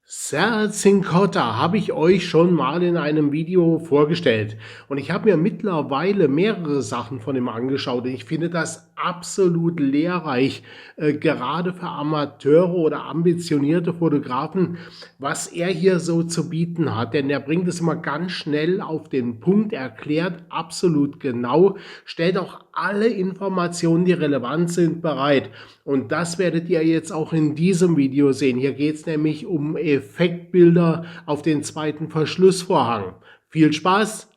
Sercincotta habe ich euch schon mal in einem Video vorgestellt und ich habe mir mittlerweile mehrere Sachen von ihm angeschaut und ich finde das absolut lehrreich, gerade für Amateure oder ambitionierte Fotografen, was er hier so zu bieten hat, denn er bringt es immer ganz schnell auf den Punkt, erklärt absolut genau, stellt auch alle Informationen, die relevant sind, bereit. Und das werdet ihr jetzt auch in diesem Video sehen. Hier geht es nämlich um Effektbilder auf den zweiten Verschlussvorhang. Viel Spaß!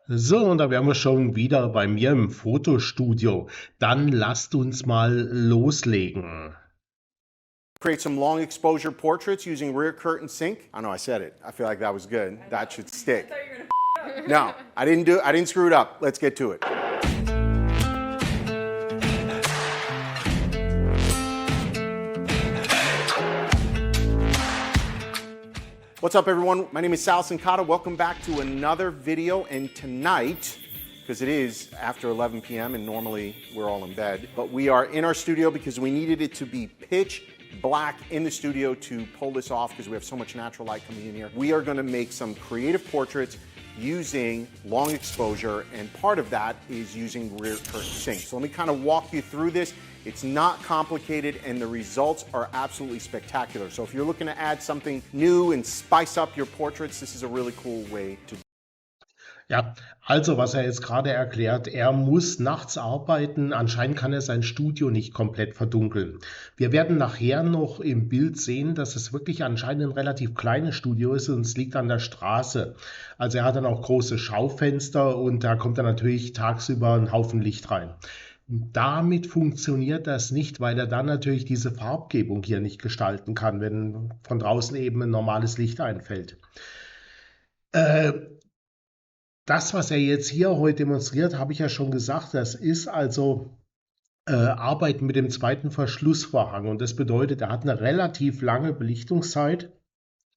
So, und da wären wir schon wieder bei mir im Fotostudio. Dann lasst uns mal loslegen. Create some long exposure portraits using rear curtain sync. I know I said it. I feel like that was good. That should stick. No, I didn't screw it up. Let's get to it. What's up, everyone? My name is Sal Cincotta. Welcome back to another video. And tonight, because it is after 11 p.m. and normally we're all in bed, but we are in our studio because we needed it to be pitch black in the studio to pull this off because we have so much natural light coming in here. We are going to make some creative portraits using long exposure, and part of that is using rear curtain sync. So let me kind of walk you through this. It's not complicated and the results are absolutely spectacular. So if you're looking to add something new and spice up your portraits, this is a really cool way to do it. Ja, also was er jetzt gerade erklärt, er muss nachts arbeiten, anscheinend kann er sein Studio nicht komplett verdunkeln. Wir werden nachher noch im Bild sehen, dass es wirklich anscheinend ein relativ kleines Studio ist und es liegt an der Straße. Also er hat dann auch große Schaufenster und da kommt dann natürlich tagsüber ein Haufen Licht rein. Damit funktioniert das nicht, weil er dann natürlich diese Farbgebung hier nicht gestalten kann, wenn von draußen eben ein normales Licht einfällt. Das, was er jetzt hier heute demonstriert, habe ich ja schon gesagt, das ist also Arbeiten mit dem zweiten Verschlussvorhang. Und das bedeutet, er hat eine relativ lange Belichtungszeit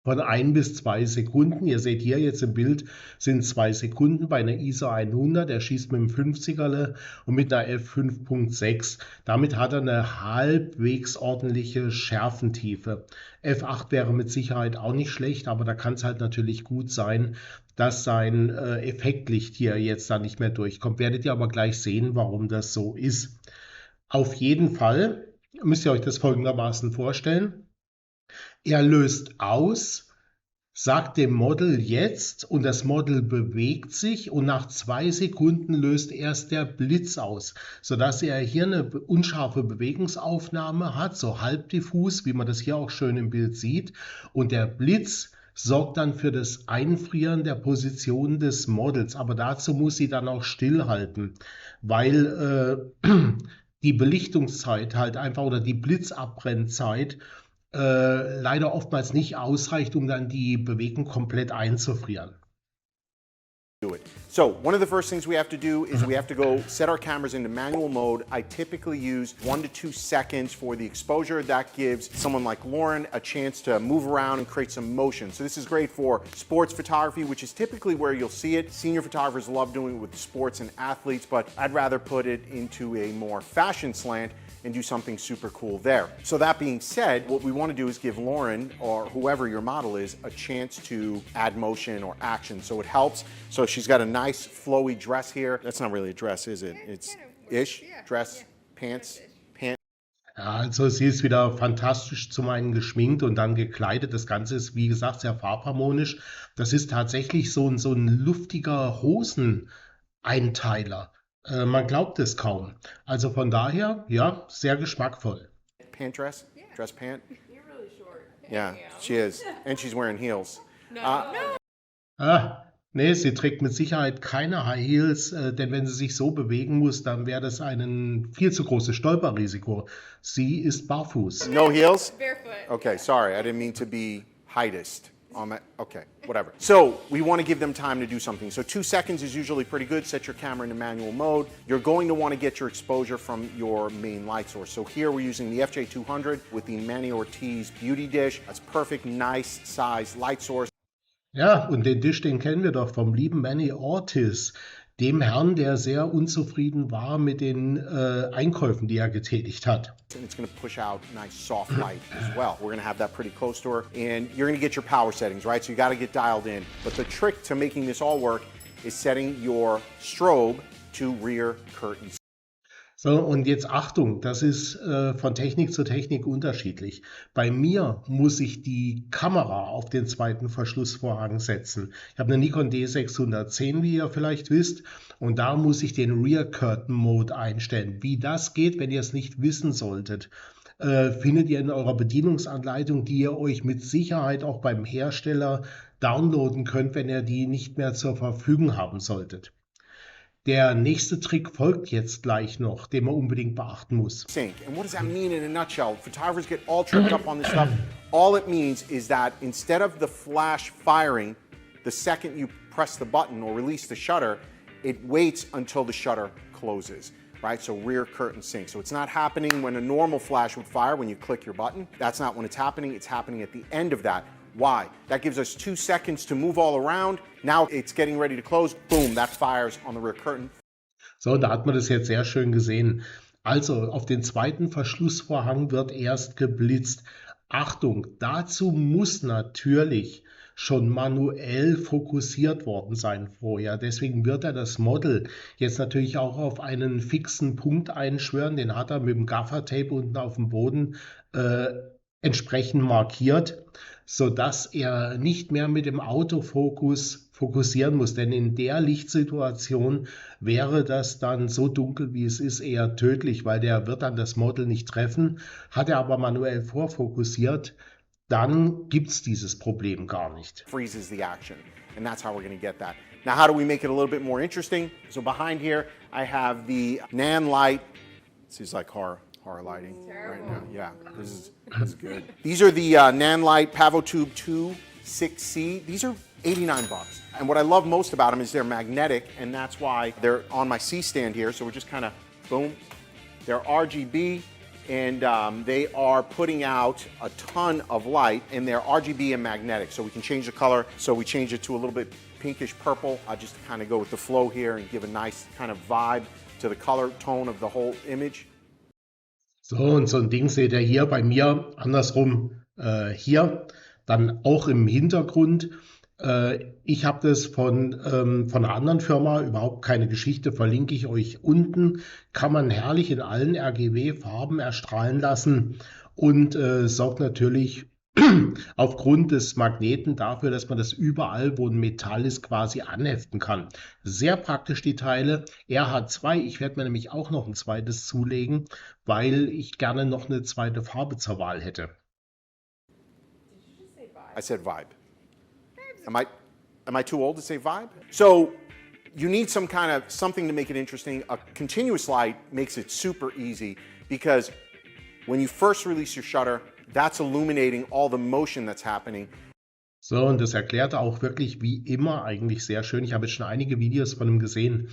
von 1 bis 2 Sekunden. Ihr seht hier jetzt im Bild sind 2 Sekunden bei einer ISO 100. Er schießt mit dem 50er und mit einer f5.6. Damit hat er eine halbwegs ordentliche Schärfentiefe. f8 wäre mit Sicherheit auch nicht schlecht, aber da kann es halt natürlich gut sein, dass sein Effektlicht hier jetzt da nicht mehr durchkommt. Werdet ihr aber gleich sehen, warum das so ist. Auf jeden Fall müsst ihr euch das folgendermaßen vorstellen. Er löst aus, sagt dem Model jetzt und das Model bewegt sich und nach 2 Sekunden löst erst der Blitz aus, sodass er hier eine unscharfe Bewegungsaufnahme hat, so halbdiffus, wie man das hier auch schön im Bild sieht, und der Blitz sorgt dann für das Einfrieren der Position des Models, aber dazu muss sie dann auch stillhalten, weil die Belichtungszeit halt einfach oder die Blitzabbrennzeit leider oftmals nicht ausreicht, um dann die Bewegung komplett einzufrieren. Do it. So one of the first things we have to do is we have to go set our cameras into manual mode. I typically use 1 to 2 seconds for the exposure. That gives someone like Lauren a chance to move around and create some motion. So this is great for sports photography, which is typically where you'll see it. Senior photographers love doing it with sports and athletes, but I'd rather put it into a more fashion slant and do something super cool there. So that being said, what we want to do is give Lauren, or whoever your model is, a chance to add motion or action. So it helps. So she's got a nice flowy dress here. That's not really a dress, is it? It's ish, dress, pants. Ja, also sie ist wieder fantastisch zum einen geschminkt und dann gekleidet. Das Ganze ist, wie gesagt, sehr farbharmonisch. Das ist tatsächlich so ein luftiger Hoseneinteiler. Man glaubt es kaum. Also von daher, ja, sehr geschmackvoll. Pant dress? Yeah. Dress pant? You're really short. Yeah, she is. And she's wearing heels. Nee, sie trägt mit Sicherheit keine High Heels, denn wenn sie sich so bewegen muss, dann wäre das ein viel zu großes Stolperrisiko. Sie ist barfuß. No heels? Barefoot. Okay, sorry, I didn't mean to be heightist. Okay, whatever. So we want to give them time to do something. So 2 seconds is usually pretty good. Set your camera into manual mode. You're going to want to get your exposure from your main light source. So here we're using the FJ200 with the Manny Ortiz Beauty Dish. That's perfect, nice size light source. Ja, und den Tisch, den kennen wir doch vom lieben Manny Ortiz. dem Herrn, der sehr unzufrieden war mit den Einkäufen, die er getätigt hat. And it's going to push out nice soft light as well. We're going to have that pretty close to her, and you're going to get your power settings, right? So you got to get dialed in. But the trick to making this all work is setting your strobe to rear curtain. So, und jetzt Achtung, das ist von Technik zu Technik unterschiedlich. Bei mir muss ich die Kamera auf den zweiten Verschlussvorhang setzen. Ich habe eine Nikon D610, wie ihr vielleicht wisst, und da muss ich den Rear Curtain Mode einstellen. Wie das geht, wenn ihr es nicht wissen solltet, findet ihr in eurer Bedienungsanleitung, die ihr euch mit Sicherheit auch beim Hersteller downloaden könnt, wenn ihr die nicht mehr zur Verfügung haben solltet. Der nächste Trick folgt jetzt gleich noch, den man unbedingt beachten muss. Sync. And what does that mean in a nutshell? Photographers get all tripped up on this stuff. All it means is that instead of the flash firing the second you press the button or release the shutter, it waits until the shutter closes, right? So rear curtain sync. So it's not happening when a normal flash would fire when you click your button. That's not when it's happening. It's happening at the end of that. Why? That gives us 2 seconds to move all around. Now it's getting ready to close. Boom, that fires on the rear curtain. So, da hat man das jetzt sehr schön gesehen. Also, auf den zweiten Verschlussvorhang wird erst geblitzt. Achtung, dazu muss natürlich schon manuell fokussiert worden sein vorher. Deswegen wird er das Model jetzt natürlich auch auf einen fixen Punkt einschwören. Den hat er mit dem Gaffertape unten auf dem Boden entsprechend markiert, sodass er nicht mehr mit dem Autofokus fokussieren muss. Denn in der Lichtsituation wäre das dann so dunkel, wie es ist, eher tödlich, weil der wird dann das Model nicht treffen. Hat er aber manuell vorfokussiert, dann gibt es dieses Problem gar nicht. Freezes the action, and that's how we're going to get that. Now, how do we make it a little bit more interesting? So behind here, I have the Nan light. This is like horror lighting right now. Yeah, this is good. These are the Nanlite PavoTube 2 6C. These are $89. And what I love most about them is they're magnetic, and that's why they're on my C stand here. So we're just kind of boom. They're RGB, and they are putting out a ton of light, and they're RGB and magnetic. So we can change the color. So we change it to a little bit pinkish purple. I just kind of go with the flow here and give a nice kind of vibe to the color tone of the whole image. So, und so ein Ding seht ihr hier bei mir, andersrum hier, dann auch im Hintergrund. Ich habe das von einer anderen Firma, überhaupt keine Geschichte, verlinke ich euch unten. Kann man herrlich in allen RGB-Farben erstrahlen lassen und sorgt natürlich aufgrund des Magneten dafür, dass man das überall, wo ein Metall ist, quasi anheften kann. Sehr praktisch die Teile. Er hat 2, ich werde mir nämlich auch noch ein zweites zulegen, weil ich gerne noch eine zweite Farbe zur Wahl hätte. I said vibe. Am I too old to say vibe? So you need something to make it interesting. A continuous light makes it super easy because when you first release your shutter, that's illuminating all the motion that's happening. So, und das erklärt auch wirklich wie immer eigentlich sehr schön. Ich habe jetzt schon einige Videos von ihm gesehen.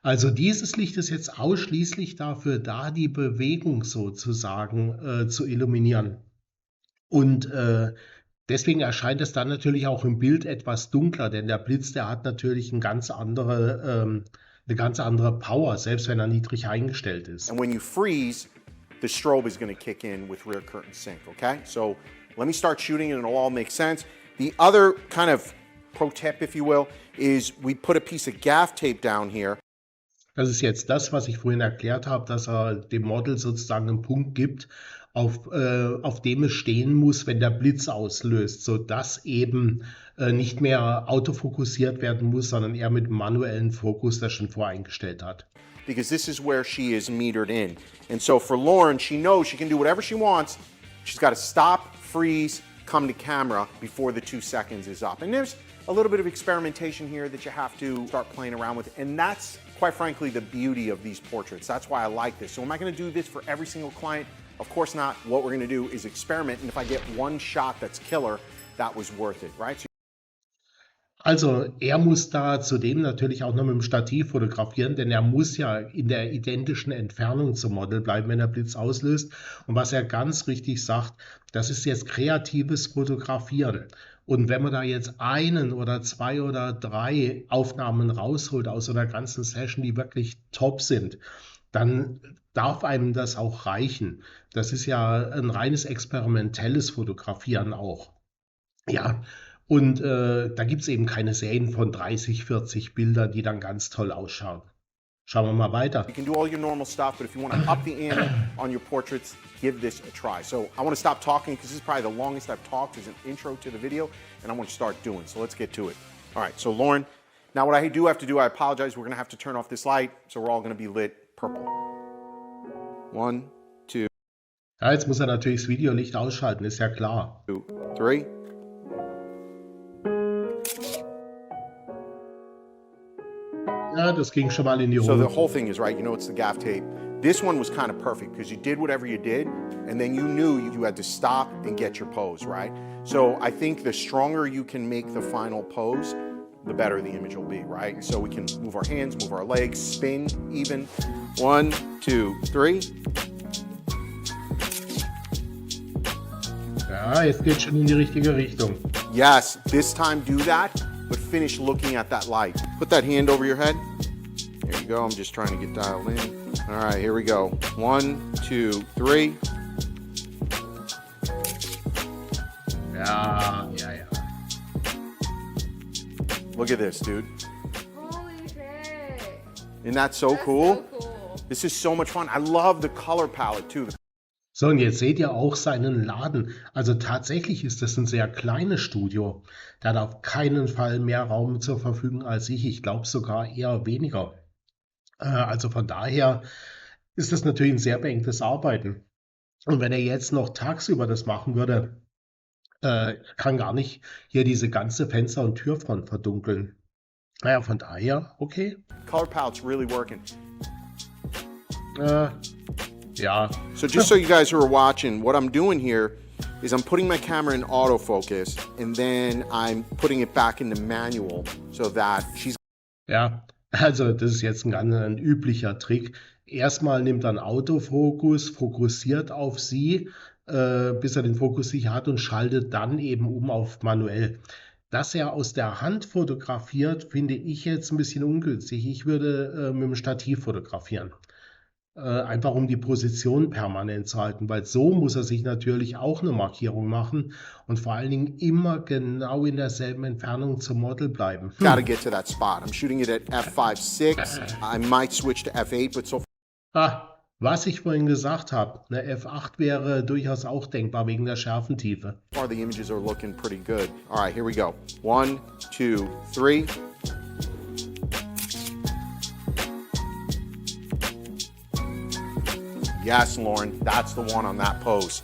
Also dieses Licht ist jetzt ausschließlich dafür da, die Bewegung sozusagen zu illuminieren. Und deswegen erscheint es dann natürlich auch im Bild etwas dunkler, denn der Blitz, der hat natürlich eine ganz andere Power, selbst wenn er niedrig eingestellt ist. And when you freeze, the strobe is going to kick in with rear curtain sync, okay? So let me start shooting and it'll all make sense. The other kind of pro tip, if you will, is we put a piece of gaff tape down here. Das ist jetzt das, was ich vorhin erklärt habe, dass er dem Model sozusagen einen Punkt gibt, auf dem es stehen muss, wenn der Blitz auslöst, sodass eben nicht mehr autofokussiert werden muss, sondern er mit manuellen Fokus das schon voreingestellt hat. Because this is where she is metered in. And so for Lauren, she knows she can do whatever she wants. She's got to stop, freeze, come to camera before the 2 seconds is up. And there's a little bit of experimentation here that you have to start playing around with. And that's, quite frankly, the beauty of these portraits. That's why I like this. So am I going to do this for every single client? Of course not. What we're going to do is experiment. And if I get one shot that's killer, that was worth it, right? Also er muss da zudem natürlich auch noch mit dem Stativ fotografieren, denn er muss ja in der identischen Entfernung zum Model bleiben, wenn der Blitz auslöst. Und was er ganz richtig sagt, das ist jetzt kreatives Fotografieren. Und wenn man da jetzt einen oder zwei oder drei Aufnahmen rausholt aus so einer ganzen Session, die wirklich top sind, dann darf einem das auch reichen. Das ist ja ein reines experimentelles Fotografieren auch. Ja, und da gibt es eben keine Serien von 30, 40 Bildern, die dann ganz toll ausschauen. Schauen wir mal weiter. You can do all your normal stuff, but if you want to up the ante on your portraits, give this a try. So I want to stop talking because this is probably the longest I've talked as an intro to the video, and I want to start doing. So let's get to it. All right, so Lauren, now what I do have to do, I apologize, we're going to have to turn off this light, so we're all going to be lit purple. 1, 2, Ja, jetzt muss er natürlich das Videolicht ausschalten, ist ja klar. 3. Ja, das ging schon mal in die So the Hose. whole thing is right, you know it's the gaff tape. This one was kind of perfect because you did whatever you did and then you knew you had to stop and get your pose, right? So I think the stronger you can make the final pose, the better the image will be, right? So we can move our hands, move our legs, spin even. 1, 2, 3. Ja, jetzt geht schon in die richtige Richtung. Yes, this time do that, but finish looking at that light. Put that hand over your head. There you go. I'm just trying to get dialed in. All right, here we go. 1, 2, 3. Ja. Look at this, dude. Holy shit. Isn't that so That's cool? so cool. This is so much fun. I love the color palette too. So, und jetzt seht ihr auch seinen Laden. Also tatsächlich ist das ein sehr kleines Studio. Der hat auf keinen Fall mehr Raum zur Verfügung als ich. Ich glaube sogar eher weniger. Also von daher ist das natürlich ein sehr beengtes Arbeiten. Und wenn er jetzt noch tagsüber das machen würde, kann gar nicht hier diese ganze Fenster- und Türfront verdunkeln. Naja, von daher, okay. Color palette's really working. Ja, So just so you guys who are watching, what I'm doing here is I'm putting my camera in autofocus and then I'm putting it back into manual so that she's ja, also das ist jetzt ein üblicher Trick. Erstmal nimmt er einen Autofokus, fokussiert auf sie, bis er den Fokus sicher hat und schaltet dann eben um auf manuell. Dass er aus der Hand fotografiert, finde ich jetzt ein bisschen ungünstig. Ich würde mit dem Stativ fotografieren. Einfach um die Position permanent zu halten, weil so muss er sich natürlich auch eine Markierung machen und vor allen Dingen immer genau in derselben Entfernung zum Model bleiben. gotta get to that spot. I'm shooting it at f5.6. I might switch to f8, but so Was ich vorhin gesagt habe, eine F8 wäre durchaus auch denkbar wegen der Schärfentiefe. far the images are looking pretty good. All right, here we go. 1, 2, 3. Yes, Lauren, that's the one on that pose.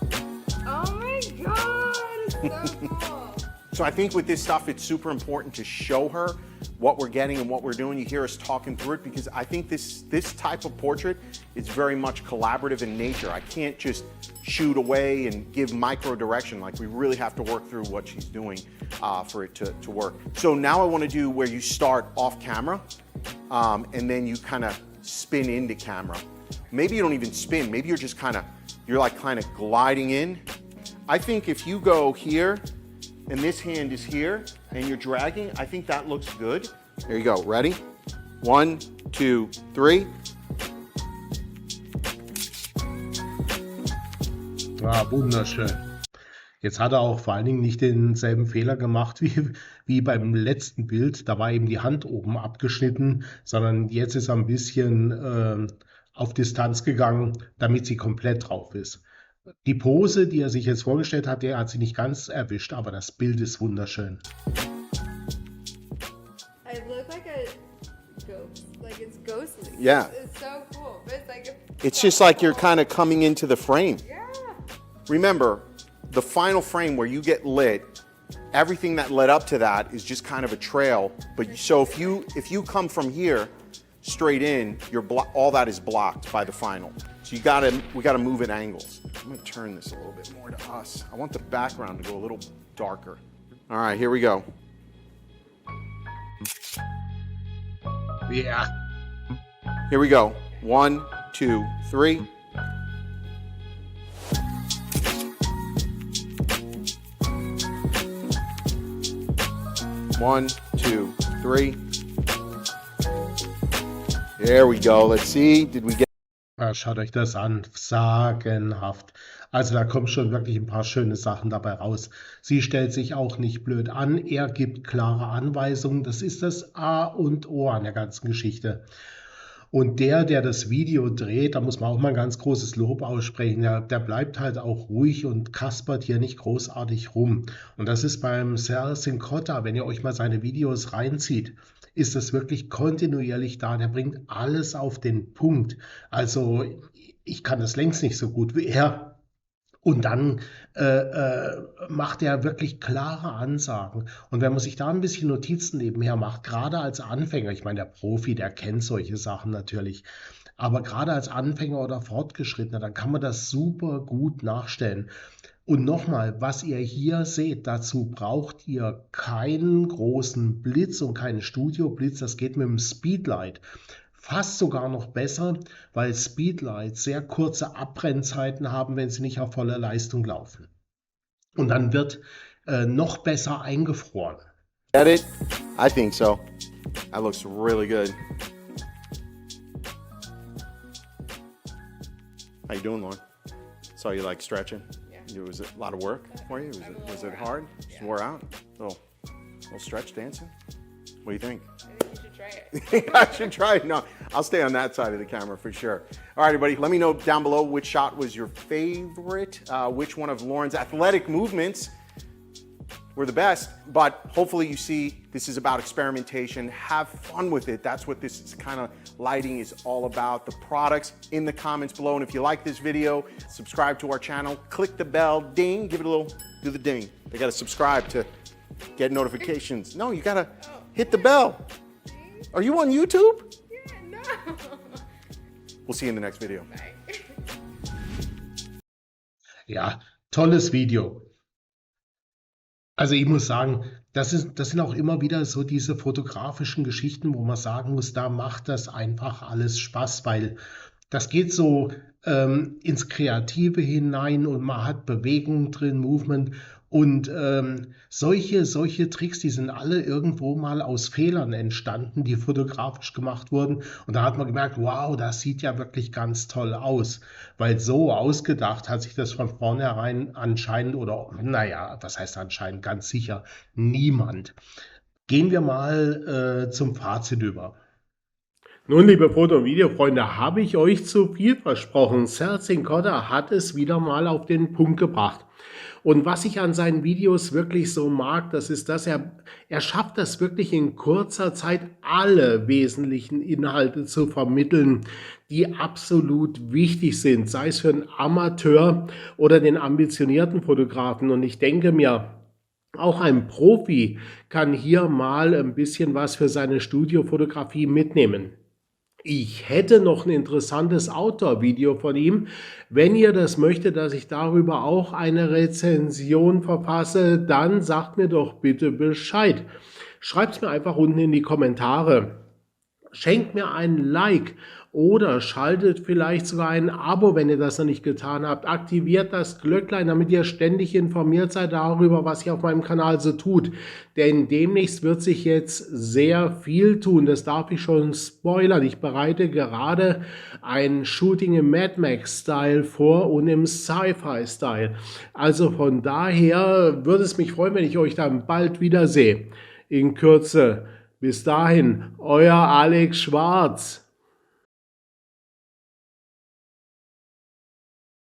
Oh my god, it's so cool. So I think with this stuff, it's super important to show her what we're getting and what we're doing. You hear us talking through it because I think this type of portrait is very much collaborative in nature. I can't just shoot away and give micro direction. Like we really have to work through what she's doing for it to work. So now I want to do where you start off camera and then you kind of spin into camera. Maybe you don't even spin. Maybe you're just kind of gliding in. I think if you go here and this hand is here and you're dragging, I think that looks good. There you go. Ready? 1, 2, 3. Wunderschön. Jetzt hat er auch vor allen Dingen nicht denselben Fehler gemacht wie beim letzten Bild. Da war eben die Hand oben abgeschnitten, sondern jetzt ist er ein bisschen auf Distanz gegangen, damit sie komplett drauf ist. Die Pose, die er sich jetzt vorgestellt hat, der hat sie nicht ganz erwischt, aber das Bild ist wunderschön. I look like a ghost. Like it's ghostly. Yeah. It's so cool. But it's like It's just like you're kind of coming into the frame. Yeah. Remember, the final frame where you get lit, everything that led up to that is just kind of a trail. But so if you come from here straight in, all that is blocked by the final. So we gotta move at angles. I'm gonna turn this a little bit more to us. I want the background to go a little darker. All right, here we go. Ja, Here we go. 1, 2, 3. 1, 2, 3. There we go. Let's see. Did we get... Ja, schaut euch das an, sagenhaft. Also da kommen schon wirklich ein paar schöne Sachen dabei raus. Sie stellt sich auch nicht blöd an, er gibt klare Anweisungen. Das ist das A und O an der ganzen Geschichte. Und der das Video dreht, da muss man auch mal ein ganz großes Lob aussprechen, der bleibt halt auch ruhig und kaspert hier nicht großartig rum. Und das ist beim Sal Cincotta, wenn ihr euch mal seine Videos reinzieht, ist das wirklich kontinuierlich da. Der bringt alles auf den Punkt. Also ich kann das längst nicht so gut wie er. Und dann macht er wirklich klare Ansagen. Und wenn man sich da ein bisschen Notizen nebenher macht, gerade als Anfänger, ich meine, der Profi, der kennt solche Sachen natürlich, aber gerade als Anfänger oder Fortgeschrittener, dann kann man das super gut nachstellen. Und nochmal, was ihr hier seht, dazu braucht ihr keinen großen Blitz und keinen Studioblitz, das geht mit dem Speedlight. Fast sogar noch besser, weil Speedlights sehr kurze Abbrennzeiten haben, wenn sie nicht auf voller Leistung laufen. Und dann wird noch besser eingefroren. Get it? I think so. That looks really good. How you doing, Lauren? Saw you like stretching. Yeah. Was it a lot of work for you? Was it hard? Just wore out? Little stretch dancing? What do you think? I think you should try it. I should try it. No, I'll stay on that side of the camera for sure. All right, everybody, let me know down below which shot was your favorite, which one of Lauren's athletic movements were the best. But hopefully you see this is about experimentation. Have fun with it. That's what this kind of lighting is all about. The products in the comments below. And if you like this video, subscribe to our channel. Click the bell, ding, give it a little, do the ding. They got to subscribe to get notifications. No, you got to hit the bell. Are you on YouTube? Yeah, no. We'll see you in the next video. Bye. Ja, tolles Video. Also ich muss sagen, das sind auch immer wieder so diese fotografischen Geschichten, wo man sagen muss, da macht das einfach alles Spaß, weil das geht so ins Kreative hinein und man hat Bewegung drin, Movement und solche Tricks, die sind alle irgendwo mal aus Fehlern entstanden, die fotografisch gemacht wurden und da hat man gemerkt, wow, das sieht ja wirklich ganz toll aus, weil so ausgedacht hat sich das von vornherein anscheinend oder naja, was heißt anscheinend, ganz sicher niemand. Gehen wir mal zum Fazit über. Nun, liebe Foto- und Videofreunde, habe ich euch zu viel versprochen. Sal Cincotta hat es wieder mal auf den Punkt gebracht. Und was ich an seinen Videos wirklich so mag, das ist, dass er schafft das wirklich in kurzer Zeit alle wesentlichen Inhalte zu vermitteln, die absolut wichtig sind, sei es für einen Amateur oder den ambitionierten Fotografen. Und ich denke mir, auch ein Profi kann hier mal ein bisschen was für seine Studiofotografie mitnehmen. Ich hätte noch ein interessantes Outdoor-Video von ihm. Wenn ihr das möchtet, dass ich darüber auch eine Rezension verfasse, dann sagt mir doch bitte Bescheid. Schreibt es mir einfach unten in die Kommentare. Schenkt mir ein Like oder schaltet vielleicht sogar ein Abo, wenn ihr das noch nicht getan habt. Aktiviert das Glöcklein, damit ihr ständig informiert seid darüber, was sich auf meinem Kanal so tut. Denn demnächst wird sich jetzt sehr viel tun. Das darf ich schon spoilern. Ich bereite gerade ein Shooting im Mad Max-Style vor und im Sci-Fi-Style. Also von daher würde es mich freuen, wenn ich euch dann bald wiedersehe. In Kürze. Bis dahin, euer Alex Schwarz.